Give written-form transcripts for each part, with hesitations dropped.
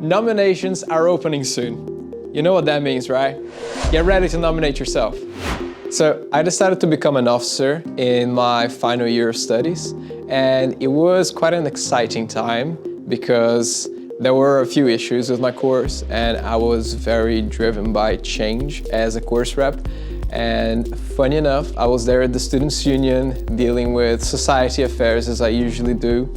Nominations are opening soon. You know what that means, right? Get ready to nominate yourself. So I decided to become an officer in my final year of studies, and it was quite an exciting time because there were a few issues with my course and I was very driven by change as a course rep. And funny enough, I was there at the Students' Union dealing with society affairs as I usually do.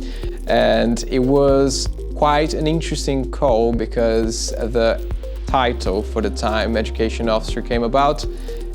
And it was quite an interesting call because the title for the time, Education Officer, came about.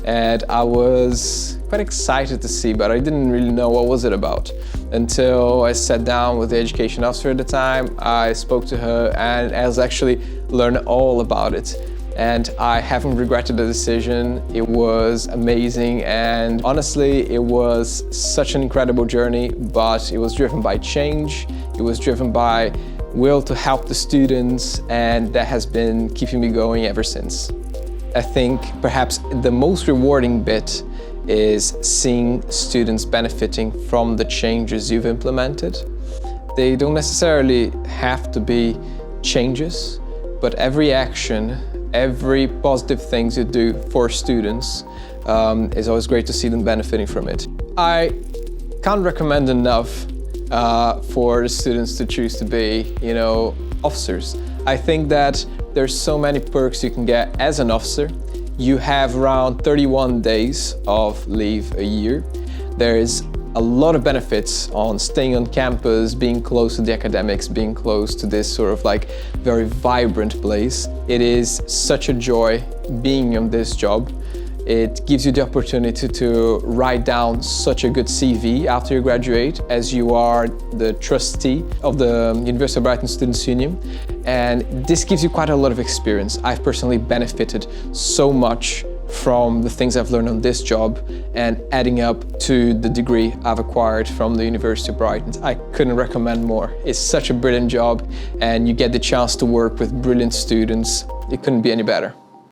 And I was quite excited to see, but I didn't really know what was it about. Until I sat down with the education officer at the time, I spoke to her and I was actually learned all about it. And I haven't regretted the decision. It was amazing, and honestly, it was such an incredible journey, but it was driven by change. It was driven by will to help the students, and that has been keeping me going ever since. I think perhaps the most rewarding bit is seeing students benefiting from the changes you've implemented. They don't necessarily have to be changes, but every action, every positive things you do for students is always great to see them benefiting from it. I can't recommend enough for the students to choose to be, officers. I think that there's so many perks you can get as an officer. You have around 31 days of leave a year. There's a lot of benefits on staying on campus, being close to the academics, being close to this sort of like very vibrant place. It is such a joy being on this job. It gives you the opportunity to write down such a good CV after you graduate, as you are the trustee of the University of Brighton Students' Union. And this gives you quite a lot of experience. I've personally benefited so much from the things I've learned on this job and adding up to the degree I've acquired from the University of Brighton. I couldn't recommend more. It's such a brilliant job and you get the chance to work with brilliant students. It couldn't be any better.